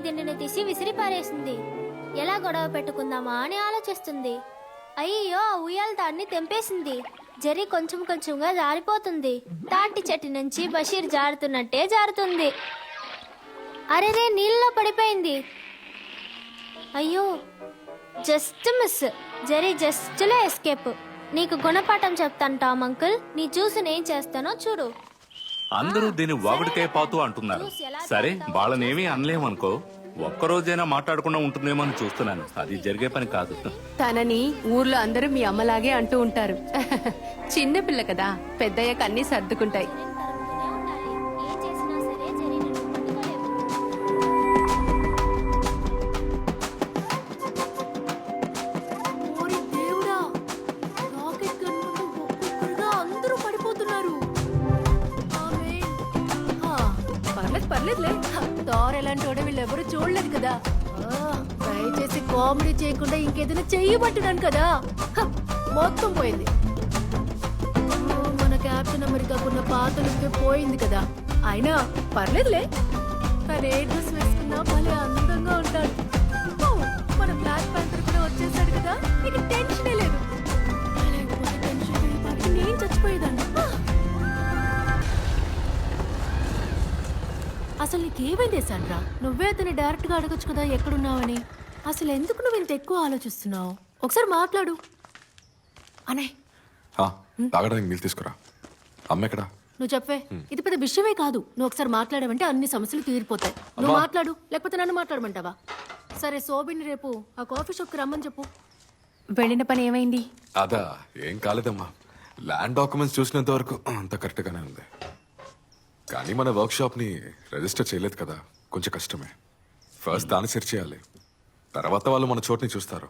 దిండుని తీసి విసిరి పారేసింది. ఎలా గొడవ పెట్టుకుందామా అని ఆలోచిస్తుంది. అయ్యో, ఉయ్యాల తాడిని తెంపేసింది. జరి కొంచెం కొంచెంగా జారిపోతుంది. తాటి చెట్టు నుంచి బషీర్ జారుతున్నట్టే జారుతుంది. అరేరే, నీళ్ళలో పడిపోయింది. అయ్యో, జస్ట్ మిస్. జరి జస్ట్లో ఎస్కేప్. నీకు గుణపాఠం చెప్తాను టామ్ అంకుల్. నీ చూసి నేను చేస్తానో చూడు. అందరూ దీన్ని వాగుడికాయ పాతు అంటున్నారు. సరే, వాళ్ళనేమీ అనలేమనుకో. ఒక్కరోజైనా మాట్లాడకుండా ఉంటుందేమో అని చూస్తున్నాను. అది జరిగే పని కాదు. తనని ఊర్లో అందరూ మీ అమ్మలాగే అంటూ ఉంటారు. చిన్న పిల్ల కదా, పెద్దయ్యాక అన్ని సర్దుకుంటాయి. ఏం చేసినా సరే జరి నిన్ను పట్టుకోలేవు. ఓరి దేవుడా, రాకెట్ గన్ ముందు ఒక్కొక్కరుగా అందరూ పడిపోతున్నారు. పర్లేదులే, థార్ ఎలాంటి వాడు వీళ్ళెవరూ చూడలేదు కదా. దయచేసి కామెడీ చేయకుండా ఇంకేదైనా చెయ్యబట్టున్నాను కదా. మొత్తం పోయింది. మన కెప్టెన్ అమెరికాకున్న పాతలుకే పోయింది కదా. అయినా పర్లేదులే, తను ఏ డ్రెస్ వేసుకున్నా భలే అందంగా ఉంటాడు. మన బ్లాక్ ప్యాంథర్ కూడా వచ్చేసాడు కదా, ఇక టెన్షనే లేదు. లేకపోతే టెన్షన్ పడి నేను చచ్చిపోయేదాన్ని. అసలు నీకేమైంది సాండ్రా? నువ్వే అతన్ని డైరెక్ట్ గా అడగొచ్చు కదా ఎక్కడున్నావని. అసలు ఎందుకు నువ్వు ఇంత ఎక్కువ ఆలోచిస్తున్నావు? ఒకసారి మాట్లాడు. అనే తాగడానికి నీళ్ళు తీసుకురా. అమ్మ ఎక్కడా? నువ్వు చెప్పే, ఇది పెద్ద విషయమే కాదు. నువ్వు ఒకసారి మాట్లాడావంటే అన్ని సమస్యలు తీరిపోతాయి. నువ్వు మాట్లాడు, లేకపోతే నన్ను మాట్లాడమంటావా? సరే, శోభిని రేపు ఆ కాఫీ షాప్ కి రమ్మని చెప్పు. వెళ్ళిన పని ఏమైంది? అదా ఏం కాలేదమ్మా. ల్యాండ్ డాక్యుమెంట్స్ చూసినంత వరకు అంత కరెక్ట్ గానే ఉంది. కానీ మన వర్క్ షాప్ ని రిజిస్టర్ చేయలేదు కదా, కొంచెం కష్టమే. ఫస్ట్ దాన్ని సెర్చ్ చేయాలి. తర్వాత వాళ్ళు మన చోటుని చూస్తారు.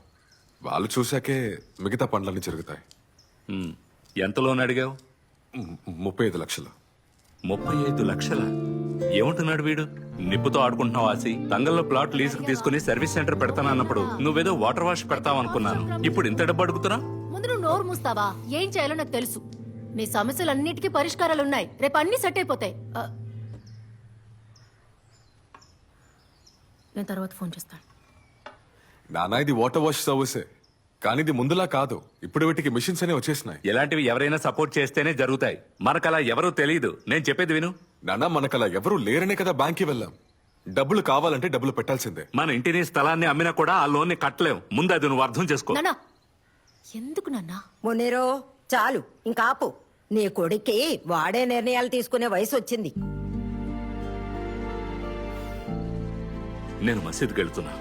వాళ్ళు చూశాకే మిగతా పనులన్నీ జరుగుతాయి. ఎంత లోన్ అడిగావు? 35 లక్షలు. 35 లక్షల? ఏమంటున్నాడు వీడు? నిప్పుతో ఆడుకుంటున్నావు ఆసి. తంగల్లో ప్లాట్ లీజుకు తీసుకుని సర్వీస్ సెంటర్ పెడతానన్నప్పుడు నువ్వేదో వాటర్ వాష్ పెడతావు అనుకున్నాను. ఇప్పుడు ఇంత డబ్బు అడుగుతున్నా? ముందు నువ్వు నోరు మూస్తావా? ఏం చేయాలో నాకు తెలుసు. నీ సమస్యలన్నిటికీ పరిష్కారాలున్నాయి. రేపు అన్ని సెట్ అయిపోతాయి. నేను తర్వాత ఫోన్ చేస్తాను. నానా, ఇది వాటర్ వాష్ సర్వీసే, కానీ ఇది ముందులా కాదు. ఇప్పుడు వీటికి మిషన్స్ అనే వచ్చేసినాయి. ఇలాంటివి ఎవరైనా సపోర్ట్ చేస్తేనే జరుగుతాయి. మనకలా ఎవరూ తెలియదు. నేను చెప్పేది విను. నానా, మనకలా ఎవరూ లేరనే కదా బ్యాంక్కి వెళ్ళాం. డబ్బులు కావాలంటే డబ్బులు పెట్టాల్సిందే. మన ఇంటిని స్థలాన్ని అమ్మినా కూడా ఆ లోన్ని కట్టలేం. ముందు అది నువ్వు అర్థం చేసుకో. నాన్నా, ఎందుకు నాన్నా? మునీరో, చాలు ఇంకా ఆపు. నీ కొడుక్కి వాడే నిర్ణయాలు తీసుకునే వయసు వచ్చింది. నేను మసీద్కి వెళ్తున్నా.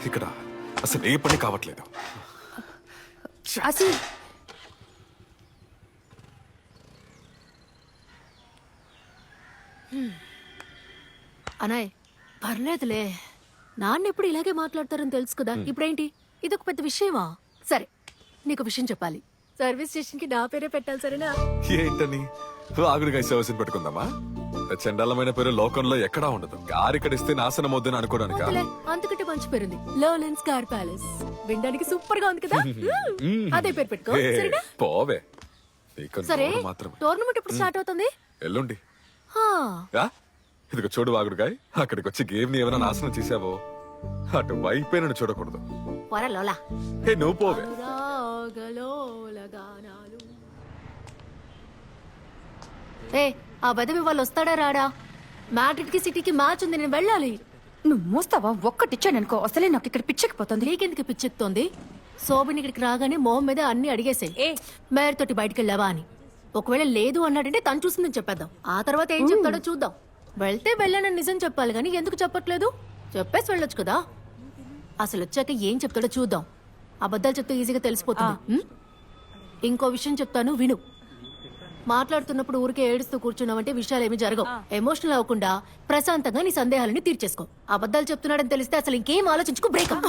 ఇక్కడ అసలు ఏ పని కావట్లేదు. అసలు అనాయ్, పర్లేదులే. నాన్న ఎప్పుడు ఇలాగే మాట్లాడతారని తెలుసు కదా. ఇప్పుడేంటి ఇదొక పెద్ద విషయమా? సరే, నీకు విషయం చెప్పాలి. సర్వీస్ స్టేషన్ కి నా పేరే పెట్టాలి, సరేనా? ఏంటని ఆగుడిగా సర్వీస్ పెట్టుకుందామా? చండాలమైన పేరు లోకంలో ఎక్కడా ఉండదు. కారు ఇక్కడ ఇస్తే నాశనం వద్దని అనుకోవడానిక? వద్దులే, అంతకంటే మంచి పేరుంది, లోలెన్స్ కార్ ప్యాలెస్. వినడానికి సూపర్ గా ఉంది కదా. అదే పేరు పెట్టుకో, సరేనా? పోవే. నీకు సరే, నోరు మాత్రమే. టోర్నమెంట్ ఎప్పుడు స్టార్ట్ అవుతుంది? ఎల్లుండి. హా, ఇదిగో చూడు వాగుడుగాయ్, అక్కడికి వచ్చి గేమ్ ని ఏమైనా నాశనం చేసావో అటు వైపే నన్ను చూడకూడదు. పోరా లోలా. హే, నువ్వు పోవే. రాగలోలగానాలు. ఏ, ఆ వెదవి వాళ్ళు వస్తాడా రాడా? మ్యాడ్రిడ్ కి సిటీకి మ్యాచ్ ఉంది, నేను వెళ్ళాలి. నువ్వు మోస్తావా? ఒక్కటిచ్చాననుకో, అసలే నాకు ఇక్కడ పిచ్చెక్కిపోతుంది. నీకెందుకు పిచ్చెక్కుతోంది? శోభిని ఇక్కడికి రాగానే మొహం మీద అన్ని అడిగేసాయి. మేయర్ తోటి బయటికి వెళ్ళావా అని. ఒకవేళ లేదు అన్నాడంటే తను చూసిందని చెప్పేద్దాం. ఆ తర్వాత ఏం చెప్తాడో చూద్దాం. వెళ్తే వెళ్ళానని నిజం చెప్పాలి కానీ ఎందుకు చెప్పట్లేదు? చెప్పేసి వెళ్ళొచ్చు కదా. అసలు వచ్చాక ఏం చెప్తాడో చూద్దాం. అబద్ధాలు చెప్తే ఈజీగా తెలిసిపోతుంది. ఇంకో విషయం చెప్తాను, విను. మాట్లాడుతున్నప్పుడు ఊరికే ఏడుస్తూ కూర్చున్నావంటే విషయాలు ఏమి జరగవు. ఎమోషనల్ అవ్వకుండా ప్రశాంతంగా నీ సందేహాలని తీర్చేసుకో. అబద్ధాలు చెప్తున్నాడని తెలిస్తే అసలు ఇంకేం ఆలోచించుకో, బ్రేకప్.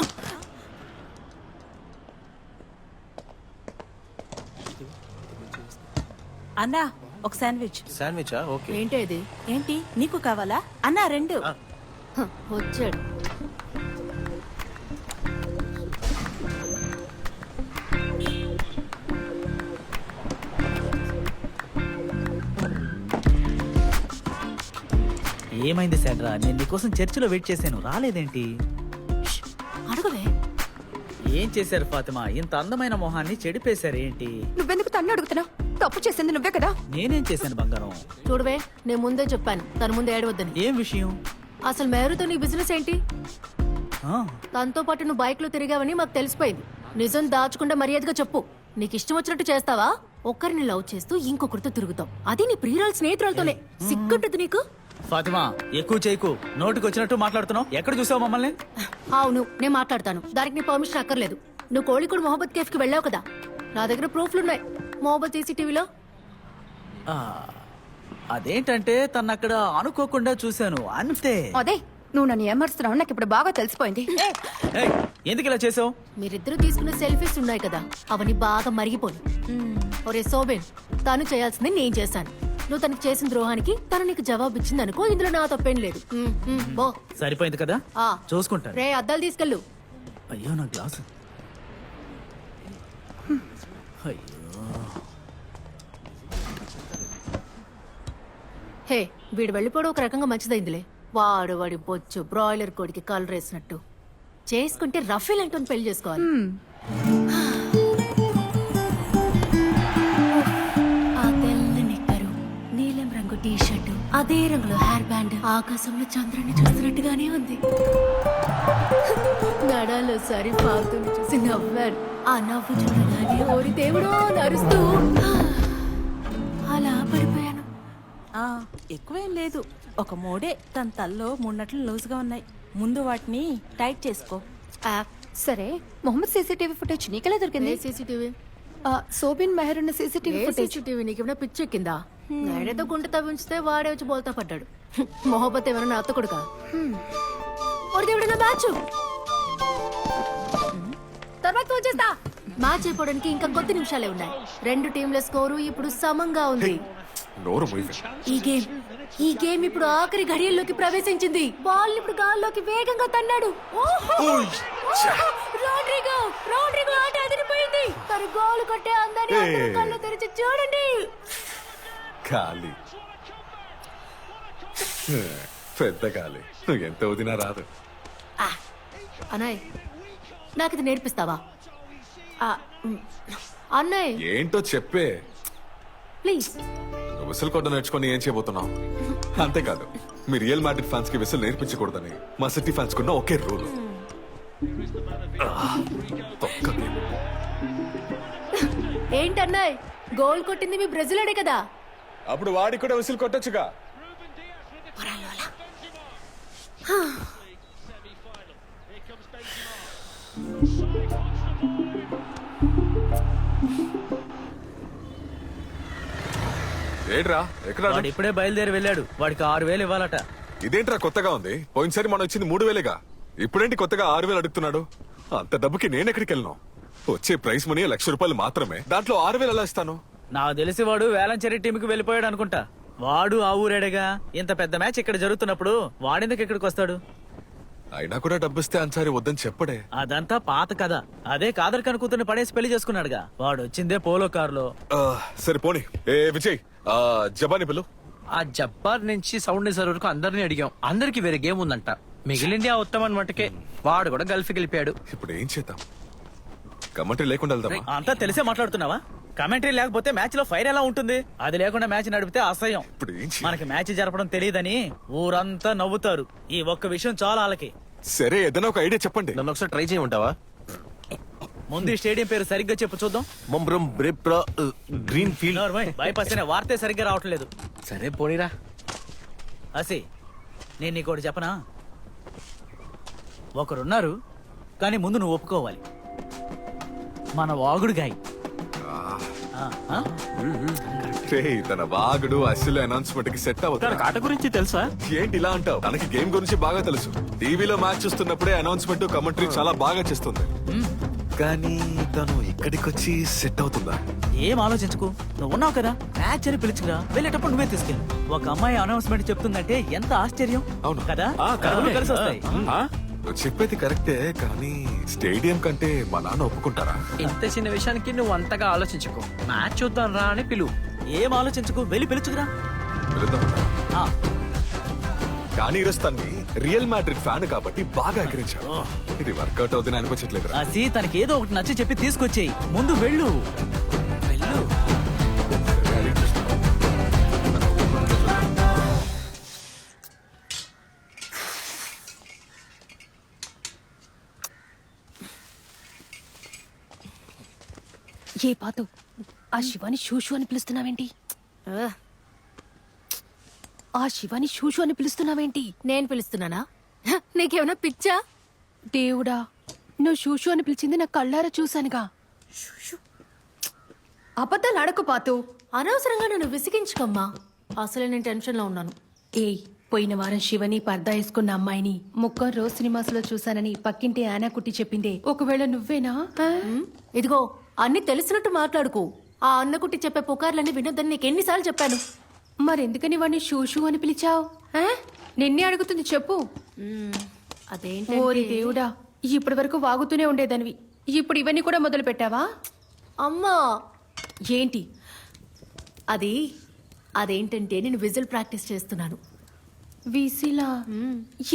అన్నా, ఒక శాండ్విచ్. శాండ్విచా? ఓకే. ఏంటి ఇది? ఏంటి, నీకు కావాలా? అన్నా, 2. వచ్చాడు. ఏమైంది శాండ్రా? నేను నీకోసం చర్చిలో వెయిట్ చేశాను, రాలేదేంటి? అడగవే. ఏం చేశారు ఫాతిమా? ఇంత అందమైన మొహాన్ని చెడిపేశారు ఏంటి? నువ్వెందుకు తన్ను అడుగుతున్నావు? తప్పు చేసింది నువ్వే కదా. నేనేం చేశాను బంగారం? చూడవే, నేను ముందే చెప్పాను తన ముందు ఏడవద్దని. ఏం విషయం? అసలు మేరుతో నీ బిజినెస్ ఏంటి? ఆ, తనతో పాటు నువ్వు బైక్ లో తిరిగావని మాకు తెలిసిపోయింది. నిజం దాచకుండా మర్యాదగా చెప్పు. నీకు ఇష్టం వచ్చినట్టు చేస్తావా? ఒకరిని లవ్ చేస్తూ ఇంకొకరితో తిరుగుతావు, అది నీ ప్రియురాలు స్నేహితురాలతోనే. సిగ్గుంటుంది నీకు? ఫాతిమా ఎక్కువ చేయకు, నోటికి వచ్చినట్టు మాట్లాడుతున్నావు. ఎక్కడ చూసావు మమ్మల్ని? అవును, నేను మాట్లాడతాను. దానికి నీ పర్మిషన్ అక్కర్లేదు. నువ్వు కోళికోడు మొహబ్బత్ కేఫ్ కి వెళ్ళావు కదా, నా దగ్గర ప్రూఫ్లున్నాయి. మొహబ్బత్ సీసీటీవీలో. ఆ, అదేంటంటే తను అక్కడ అనుకోకుండా చూశాను అంతే. అదే నువ్వు నన్ను ఏమరుస్తున్నావు నాకు ఇప్పుడు బాగా తెలిసిపోయింది. ఏయ్, ఎందుకు ఇలా చేసావు? మీరిద్దరూ తీసుకున్న సెల్ఫీస్ ఉన్నాయి కదా, అవన్నీ బాగా మరిగిపోయి. ఒరే సోబెన్, తను చేయాల్సింది నేను చేశాను. నువ్వు తనకి చేసిన ద్రోహానికి తను నీకు జవాబు ఇచ్చింది అనుకో, ఇందులో నా తప్పేం లేదు. బో. సరిపోయింది కదా, ఆ. చూసుకుంటాను. రే, అద్దాలు తీసుకెళ్ళు. అయ్యో నా గ్లాసు. అయ్యో, హే, వీడు వెళ్ళిపోవడం ఒక రకంగా మంచిదైందిలే. వాడి బొచ్చు బ్రాయిలర్ కోడికి కలర్ వేసినట్టు. చేసుకుంటే రఫీల్ అంటూ పెళ్లి చేసుకోవాలి. ఆ తెల్ల నిక్కరు, నీలం రంగు టీ షర్ట్, అదే రంగులో హెయిర్ బ్యాండ్, ఆకాశంలో చంద్రుని చూస్తున్నట్టుగానే ఉంది. నడాలో సరి పాకుని చూసి నవ్వారు. ఆ నవ్వు చూడగానే ఓరి దేవుడో నరుస్తూ అలా పడిపోయాను. ఎక్కువేం లేదు, ఒక మూడే. తన తల్లో మూన్నట్లు లూజ్గా ఉన్నాయి. ముందు వాటిని టైట్ చేసుకో. సరే, మొహమ్మద్ సీసీటీవీ ఫుటేజ్ నీకెలా దొరికింది? సీసీటీవీ సోబిన్ మెహర్ ఉన్న సీసీటీవీ ఫుటేజ్. సీసీటీవీ నీకేమైనా పిచ్చి కిందా? నేడేదో గుంట తవ్వించితే వాడే వచ్చి బోల్తా పడ్డాడు. మొహబ్బత్ ఏమైనా నా అత్త కొడుకా? ఓరి దేవుడు, నా మ్యాచ్ తర్వాత ఫోన్ చేస్తా. మ్యాచ్ అయిపోవడానికి ఇంకా కొద్ది నిమిషాలే ఉన్నాయి. రెండు టీంల స్కోరు ఇప్పుడు సమంగా ఉంది. నోరు మూయవే. ఈ గేమ్ ఇప్పుడు ఆఖరి ఘడియల్లోకి ప్రవేశించింది. బాల్ ఇప్పుడు గాల్లోకి వేగంగా తన్నాడు. రోడ్రిగో ఆట అదిరిపోయింది. తను గోల్ కొట్టే అందాన్ని అందరూ కళ్ళు తెరిచి చూడండి. ఖాళీ, పెద్ద ఖాళీ. నువ్వు ఎంత వదినా రాదు. అన్నయ్య, నాకు ఇది నేర్పిస్తావా? అన్నయ్య ఏంటో చెప్పే. ప్లీజ్. నువ్వు విసిల్ కొట్ట నేర్చుకొని ఏం చేయబోతున్నావు? అంతేకాదు, మీ రియల్ మాడ్రిడ్ ఫ్యాన్స్ కి విసిల్ నేర్పించకూడదని మా సిటీ ఫ్యాన్స్ కున్న ఒకే రూల్. ఏంటన్నయ్య, గోల్ కొట్టింది మీ బ్రెజిలోడే కదా? అప్పుడు వాడికి కూడా విసిల్ కొట్టొచ్చుగా. ఏంట్రా ఎక్కడ? వాడు ఇప్పుడే బయలుదేరి వెళ్ళాడు. వాడికి 6,000 ఇవ్వాలట. ఇదేంట్రా కొత్తగా ఉంది? పోయినసారి మనం వచ్చింది 3,000గా. ఇప్పుడేంటి కొత్తగా 6,000 అడుగుతున్నాడు? అంత డబ్బుకి నేను ఎక్కడికి వెళ్ళను? వచ్చే ప్రైస్ మనీ ₹1,00,000 మాత్రమే. దాంట్లో 6,000 ఎలా ఇస్తాను? నాకు తెలిసి వాడు వేలంచెరి టీంకి వెళ్ళిపోయాడు అనుకుంటా. వాడు ఆ ఊరేడగా. ఇంత పెద్ద మ్యాచ్ ఇక్కడ జరుగుతున్నప్పుడు వాడెందుకు ఇక్కడికి వస్తాడు? అయినా కూడా డబ్బిస్తే అన్సారి వద్దని చెప్పడే. అదంతా పాత కథ. అదే కాదర్ ఖాన్ కూతుర్ని పడేసి పెళ్లి చేసుకున్నాడుగా. వాడు వచ్చిందే పోలో కారులో. సరే పోనీ. ఏ విజయ్, జబాని పిలు. ఆ జబ్బార్ నుంచి సౌండ్ నిజర్ వరకు అందరినీ అడిగాం. అందరికి వేరే గేమ్ ఉందంట. మిగిలింది ఆ ఉత్తమన్ మటుకే. వాడు కూడా గల్ఫ్ గెలిపాడు. ఇప్పుడు ఏం చేద్దాం? కమెంటరీ లేకుండా వెళ్దామా? అంతా తెలిసే మాట్లాడుతున్నావా? కమెంటరీ లేకపోతే మ్యాచ్ లో ఫైర్ ఎలా ఉంటుంది? అది లేకుండా మ్యాచ్ నడిపితే అసహ్యం. ఇప్పుడు ఏం చేయాలి? మనకి మ్యాచ్ జరపడం తెలియదని ఊరంతా నవ్వుతారు. ఈ ఒక్క విషయం చాలా వాళ్ళకి. సరే, ఏదైనా ఒక ఐడియా చెప్పండి. నన్ను ఒకసారి ట్రై చేయమంటావా? ముందు ఈ స్టేడియం పేరు సరిగ్గా చెప్పు చూద్దాం. Green field. బైపాస్ అనే వార్తే సరిగ్గా రావట్లేదు. సరే పోనీరా. అసి, నేను నీకోటి చెప్పనా? ఒకరున్నారు, కానీ ముందు నువ్వు ఒప్పుకోవాలి. మన వాగుడు గాయ్. తన వాగుడు అసలు అనౌన్స్మెంట్ కి సెట్ అవుతాడు. ఆట గురించి తెలుసా? ఏంటి ఇలా అంటావు? తనకి గేమ్ గురించి బాగా తెలుసు. టీవీలో మ్యాచ్ చూస్తున్నప్పుడే అనౌన్స్మెంట్ కమెంటరీ చాలా బాగా చేస్తుంది. కానీ తను ఇక్కడికి వచ్చి సెట్ అవుతుందా? ఏం ఆలోచించుకో, నువ్వు ఉన్నావు కదా, మ్యాచ్ అని పిలుచుకురా. వెళ్ళేటప్పుడు నువ్వే తీసుకెళ్ళి. ఒక అమ్మాయి అనౌన్స్మెంట్ చెప్తుందంటే ఎంత ఆశ్చర్యం. అవును కదా, కథలు కలిసి వస్తాయి. నువ్వు చెప్పేది కరెక్టే, కానీ స్టేడియం కంటే మా నాన్న ఒప్పుకుంటారా? ఇంత చిన్న విషయానికి నువ్వు అంతగా ఆలోచించుకో. మ్యాచ్ చూద్దాం రా అని పిలువు. ఏం ఆలోచించుకో, వెళ్ళి పిలుచుకురా. వెళ్దాం. ఆ. కానీ ఈరోజు తన్ని రియల్ మ్యాడ్రిడ్ ఫ్యాన్ కాబట్టి బాగా ఎగిరించాడు. ఇది వర్కౌట్ అవుతుంది అనిపించట్లేదు. ఆసి తనకి ఏదో ఒకటి నచ్చి చెప్పి తీసుకొచ్చేయి. ముందు వెళ్ళు వెళ్ళు. ఏ పాతు ఆ శివాని షూషు అని పిలుస్తున్నావేంటి? ఆ శివాని షూషు అని పిలుస్తున్నావేంటి? నేను పిలుస్తున్నానా? హ, నీకేమైనా పిచ్చా? దేవుడా, నువ్వు షూషు అని పిలిచింది నా కళ్ళారా చూశానుగా. అబద్ధాలు ఆడకు పాతు. అనవసరంగా నన్ను విసిగించుకమ్మా. అసలే నేను టెన్షన్ లో ఉన్నాను. ఏయ్, పోయిన వారం శివని పర్దా వేసుకున్న అమ్మాయిని ముక్కం రోజ్ సినిమాస్ లో చూశానని పక్కింటి ఆనా కుట్టి చెప్పిందే. ఒకవేళ నువ్వేనా? ఇదిగో అన్ని తెలిసినట్టు మాట్లాడుకో. ఆ అన్నకుట్టి చెప్పే పుకార్లన్నీ వినొద్దని నీకు ఎన్నిసార్లు చెప్పాను. మరెందుకని వాడిని షూషు అని పిలిచావు? నిన్నే అడుగుతుంది, చెప్పు. అదేంటి? ఓరి దేవుడా, ఇప్పటి వరకు వాగుతూనే ఉండేదానివి, ఇప్పుడు ఇవన్నీ కూడా మొదలు పెట్టావా? అమ్మా, ఏంటి అదేంటంటే నేను విజిల్ ప్రాక్టీస్ చేస్తున్నాను. విసిలా?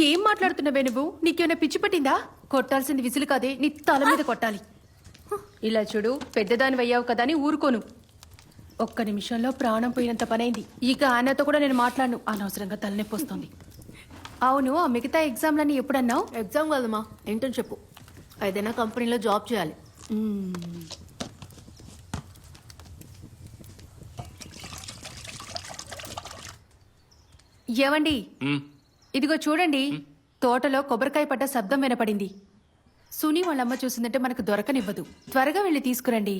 ఏం మాట్లాడుతున్నావే నువ్వు? నీకేమైనా పిచ్చి పట్టిందా? కొట్టాల్సింది విసిలు కాదే, నీ తల మీద కొట్టాలి. ఇలా చూడు, పెద్దదాని అయ్యావు కదా అని ఊరుకోను. ఒక్క నిమిషంలో ప్రాణం పోయినంత పనైంది. ఇక ఆయనతో కూడా నేను మాట్లాడను, అనవసరంగా తలనొప్పి వస్తుంది. అవును, ఆ మిగతా ఎగ్జామ్లన్నీ ఎప్పుడన్నావు? ఎగ్జామ్ కాదమ్మా, ఏంటని చెప్పు. ఏదైనా కంపెనీలో జాబ్ చేయాలి. ఏవండి, ఇదిగో చూడండి, తోటలో కొబ్బరికాయ పడ్డ శబ్దం వినపడింది. సునీ వాళ్ళమ్మ చూసిందంటే మనకు దొరకనివ్వదు. త్వరగా వెళ్ళి తీసుకురండి.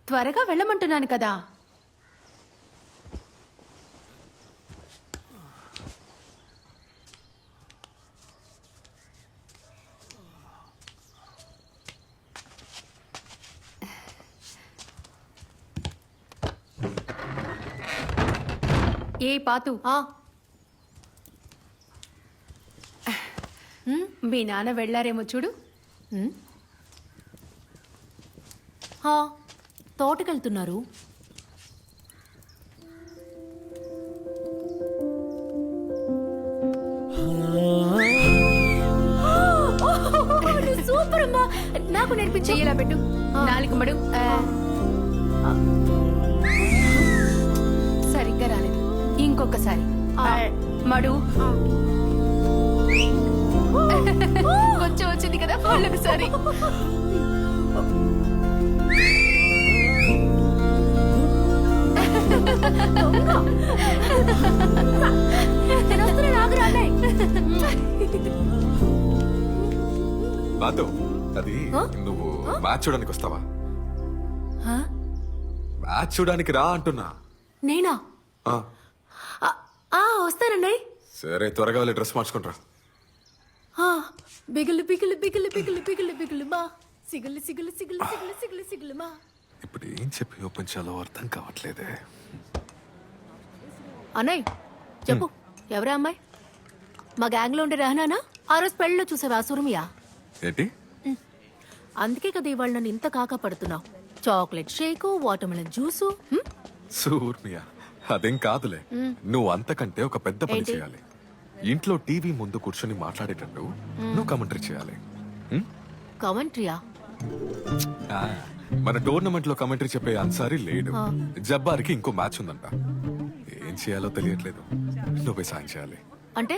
త్వరగా వెళ్ళమంటున్నాను కదా. ఏ పాతు, మీ నాన్న వెళ్ళారేమో చూడు. తోటకెళ్తున్నారు. సూపర్ అమ్మా, నాకు నేర్పించి చెయ్యలా పెట్టు, నాలుగు మడు. సరిగ్గా రాలేదు, ఇంకొకసారి మడు. కొంచెం వచ్చింది కదా, వాళ్ళొకసారి. బాతో, అది నువ్వు మ్యాచ్ చూడడానికి వస్తావా? మ్యాచ్ చూడడానికి రా అంటున్నా. నేనా? వస్తానండి. సరే, త్వరగా వెళ్ళి డ్రెస్ మార్చుకుంటా. బిగులు బిగులు బిగులు బిగులు బిగులు బిగులు మా సిగులు సిగులు సిగులు సిగులు సిగులు సిగులు మా. ఇప్పుడు ఏం చెప్పి ఓపెన్ చేయాలో అర్థం కావట్లేదే. అన్నయ్య చెప్పు, ఎవరా అమ్మాయి? మా గ్యాంగ్ లో ఉండే రహనానా? ఆ రోజు పెళ్ళిలో చూసావా సురమియా? ఏంటి? అందుకే కదా ఇవాళ నన్ను ఇంత కాకా పడుతున్నావు. Chocolate shake, water melon juice. సూర్మియా, అదేం కాదులే. నువ్వు అంతకంటే ఒక పెద్ద పని ఏంటి? చేయాలి. ఇంట్లో టీవీ ముందు కూర్చొని మాట్లాడేటట్టు నువ్వు కమెంటరీ చేయాలి. కమెంట్రీయా? ఆ, మన టోర్నమెంట్ లో కమెంటరీ చెప్పే అన్సారీ లేడు. జబ్బార్కి ఇంకో మ్యాచ్ ఉందంట. ఏం చేయాలో తెలియట్లేదు. నువ్వే సాయం చేయాలి. అంటే